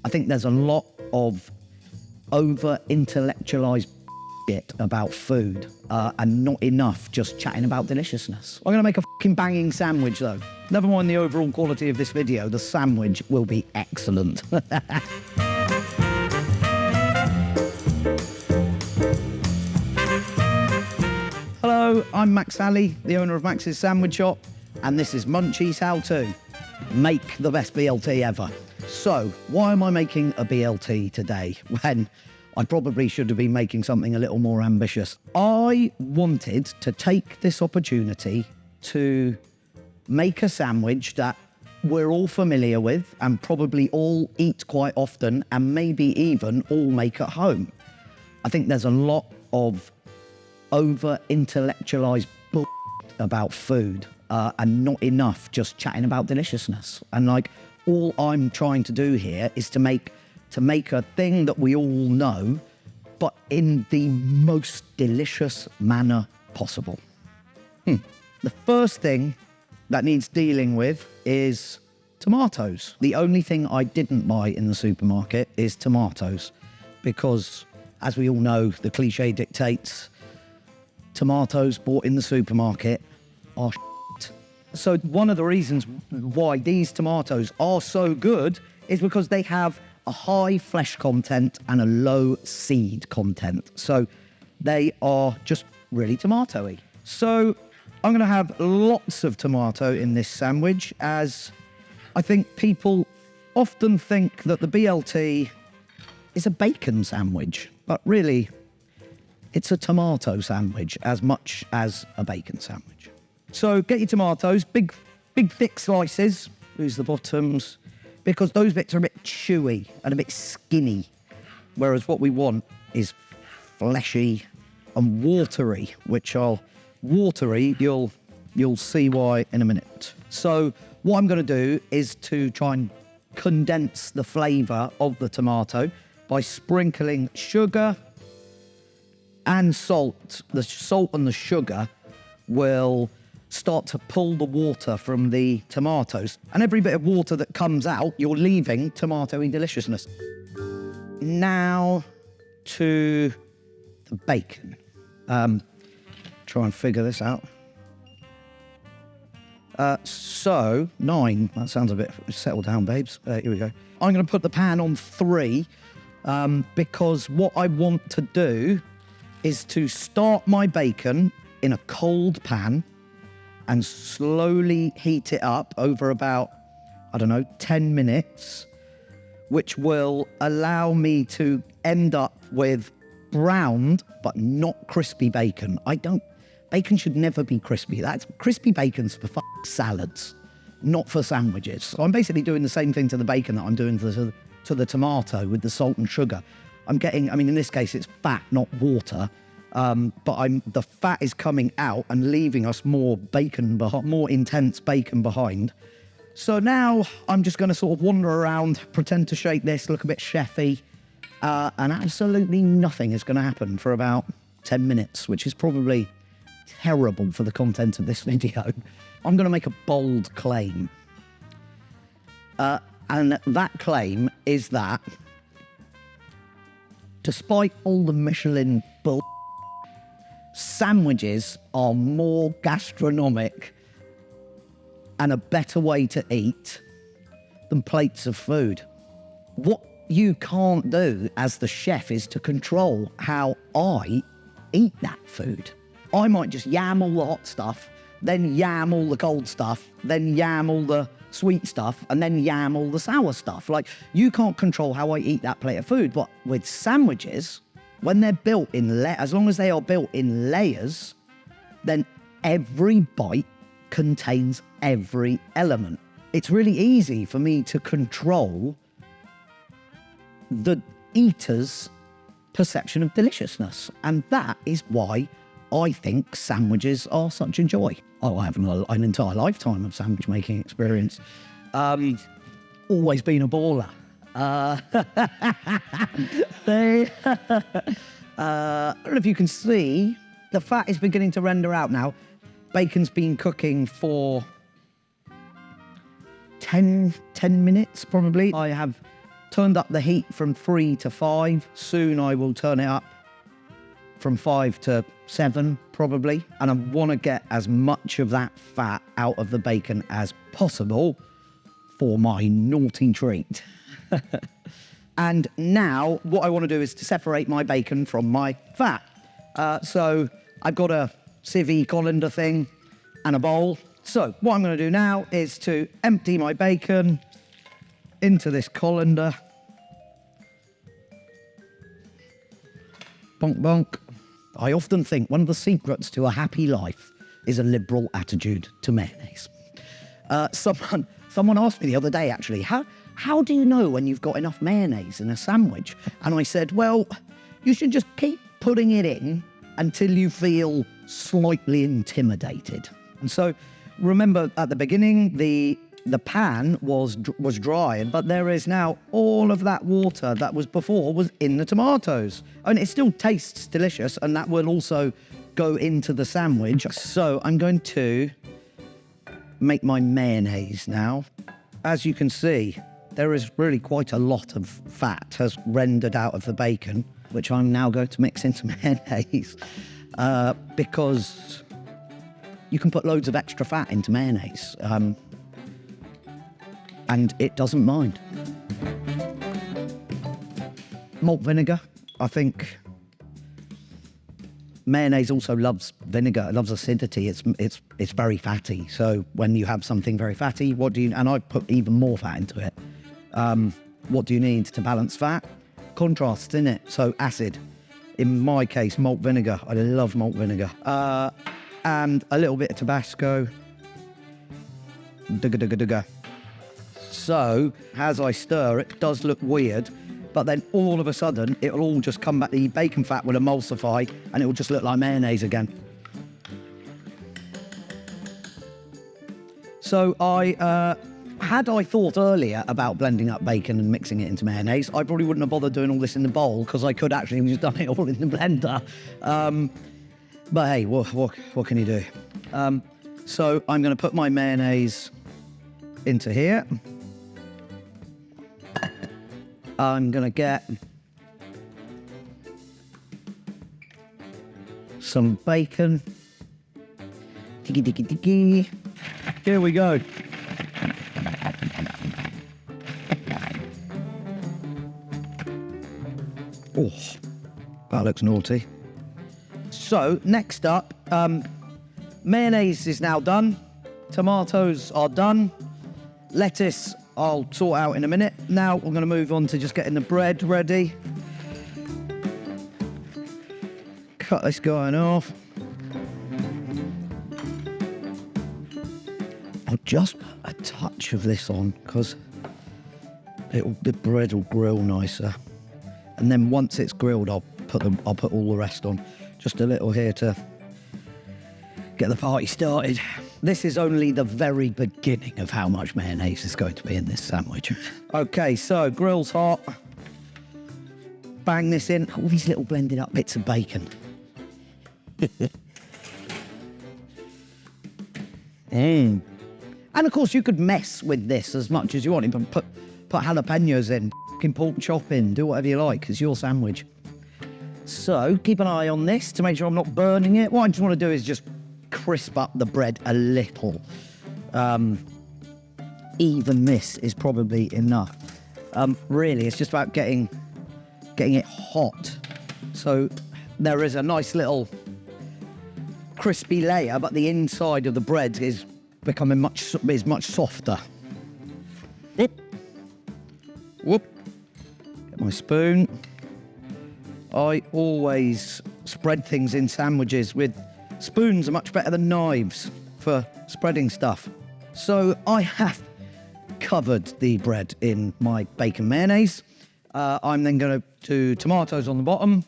I think there's a lot of over-intellectualized shit about food and not enough just chatting about deliciousness. I'm gonna make a fucking banging sandwich though. Never mind the overall quality of this video, the sandwich will be excellent. Hello, I'm Max Halley, the owner of Max's Sandwich Shop, and this is Munchies How To. Make the best BLT ever. So, why am I making a BLT today when I probably should have been making something a little more ambitious? I wanted to take this opportunity to make a sandwich that we're all familiar with and probably all eat quite often and maybe even all make at home. I think there's a lot of over-intellectualized bull about food and not enough just chatting about deliciousness. And like, all I'm trying to do here is to make a thing that we all know, but in the most delicious manner possible. The first thing that needs dealing with is tomatoes. The only thing I didn't buy in the supermarket is tomatoes, because as we all know, the cliche dictates, tomatoes bought in the supermarket are shit. So one of the reasons why these tomatoes are so good is because they have a high flesh content and a low seed content. So they are just really tomatoey. So I'm gonna have lots of tomato in this sandwich, as I think people often think that the BLT is a bacon sandwich, but really it's a tomato sandwich as much as a bacon sandwich. So get your tomatoes, big thick slices, lose the bottoms, because those bits are a bit chewy and a bit skinny, whereas what we want is fleshy and watery, you'll see why in a minute. So what I'm gonna do is to try and condense the flavor of the tomato by sprinkling sugar and salt. The salt and the sugar will start to pull the water from the tomatoes. And every bit of water that comes out, you're leaving tomatoey deliciousness. Now to the bacon. Try and figure this out. So 9, that sounds a bit, settle down, babes. Here we go. I'm gonna put the pan on 3 because what I want to do is to start my bacon in a cold pan and slowly heat it up over about, 10 minutes, which will allow me to end up with browned but not crispy bacon. Bacon should never be crispy. Crispy bacon's for salads, not for sandwiches. So I'm basically doing the same thing to the bacon that I'm doing to the tomato with the salt and sugar. I'm getting, in this case it's fat, not water. But the fat is coming out and leaving us more intense bacon behind. So now I'm just going to sort of wander around, pretend to shake this, look a bit chefy, and absolutely nothing is going to happen for about 10 minutes, which is probably terrible for the content of this video. I'm going to make a bold claim. And that claim is that, despite all the Michelin bull, sandwiches are more gastronomic and a better way to eat than plates of food. What you can't do as the chef is to control how I eat that food. I might just yam all the hot stuff, then yam all the cold stuff, then yam all the sweet stuff, and then yam all the sour stuff. Like, you can't control how I eat that plate of food. But with sandwiches, when they're built in as long as they are built in layers, then every bite contains every element. It's really easy for me to control the eater's perception of deliciousness. And that is why I think sandwiches are such a joy. Oh, I have an entire lifetime of sandwich making experience. Always been a baller. I don't know if you can see, the fat is beginning to render out now. Bacon's been cooking for 10 minutes probably. I have turned up the heat from 3 to 5. Soon I will turn it up from 5 to 7, probably. And I want to get as much of that fat out of the bacon as possible for my naughty treat. And now what I want to do is to separate my bacon from my fat. So I've got a civvy colander thing and a bowl. So what I'm going to do now is to empty my bacon into this colander. Bonk, bonk. I often think one of the secrets to a happy life is a liberal attitude to mayonnaise. Someone asked me the other day, actually, how do you know when you've got enough mayonnaise in a sandwich? And I said, well, you should just keep putting it in until you feel slightly intimidated. And so remember at the beginning, the pan was dry, but there is now all of that water that was before was in the tomatoes. And it still tastes delicious, and that will also go into the sandwich. So I'm going to make my mayonnaise now. As you can see, there is really quite a lot of fat has rendered out of the bacon, which I'm now going to mix into mayonnaise, because you can put loads of extra fat into mayonnaise, and it doesn't mind. Malt vinegar, I think. Mayonnaise also loves vinegar. It loves acidity. It's very fatty. So when you have something very fatty, and I put even more fat into it. What do you need to balance fat? Contrasts in it. So acid. In my case, malt vinegar. I love malt vinegar. And a little bit of Tabasco. Dugga, dugga, dugga. So as I stir, it does look weird. But then all of a sudden, it'll all just come back. The bacon fat will emulsify, and it will just look like mayonnaise again. So had I thought earlier about blending up bacon and mixing it into mayonnaise, I probably wouldn't have bothered doing all this in the bowl, because I could actually have just done it all in the blender. But hey, what can you do? So I'm going to put my mayonnaise into here. I'm going to get some bacon. Diggy, diggy, diggy. Here we go. Oh, that looks naughty. So, next up, mayonnaise is now done. Tomatoes are done. Lettuce I'll sort out in a minute. Now we're going to move on to just getting the bread ready. Cut this guy off. I'll just put a touch of this on, because the bread will grill nicer. And then once it's grilled, I'll put all the rest on. Just a little here to get the party started. This is only the very beginning of how much mayonnaise is going to be in this sandwich. Okay, so grill's hot. Bang this in. All these little blended up bits of bacon. And of course, you could mess with this as much as you want. Put jalapenos in, pork chop in, do whatever you like. It's your sandwich. So keep an eye on this to make sure I'm not burning it. What I just want to do is just crisp up the bread a little. Even this is probably enough. Really, it's just about getting it hot. So there is a nice little crispy layer, but the inside of the bread is becoming much softer. Whoop. Get my spoon. I always spread things in sandwiches with spoons. Are much better than knives for spreading stuff. So I have covered the bread in my bacon mayonnaise. I'm then going to do tomatoes on the bottom.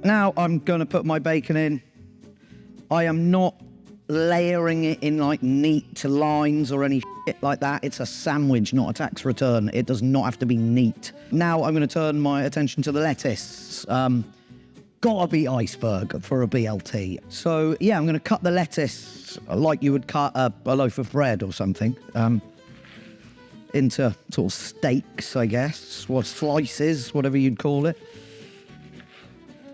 Now I'm going to put my bacon in. I am not layering it in like neat lines or any shit like that. It's a sandwich, not a tax return. It does not have to be neat. Now I'm going to turn my attention to the lettuce. gotta be iceberg for a BLT. So yeah, I'm gonna cut the lettuce like you would cut a loaf of bread or something, into sort of steaks, I guess, or slices, whatever you'd call it.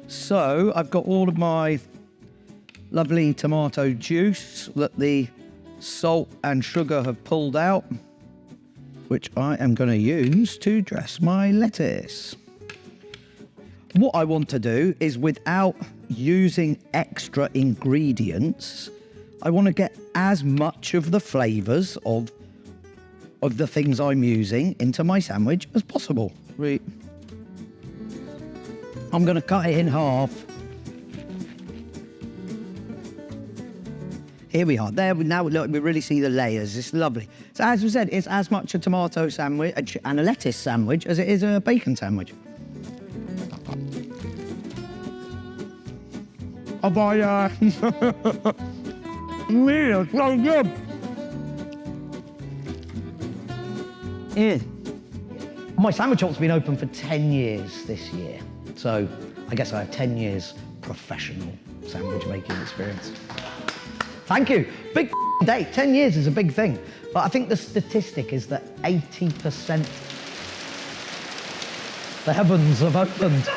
So I've got all of my lovely tomato juice that the salt and sugar have pulled out, which I am going to use to dress my lettuce. What I want to do is, without using extra ingredients, I want to get as much of the flavours of the things I'm using into my sandwich as possible. Right. I'm going to cut it in half. Here we are. There, now look, we really see the layers. It's lovely. So as we said, it's as much a tomato sandwich and a lettuce sandwich as it is a bacon sandwich. Oh boy, meal, so good. My sandwich shop's been open for 10 years this year. So I guess I have 10 years professional sandwich making experience. Thank you. Big day. 10 years is a big thing. But I think the statistic is that 80%, the heavens have opened.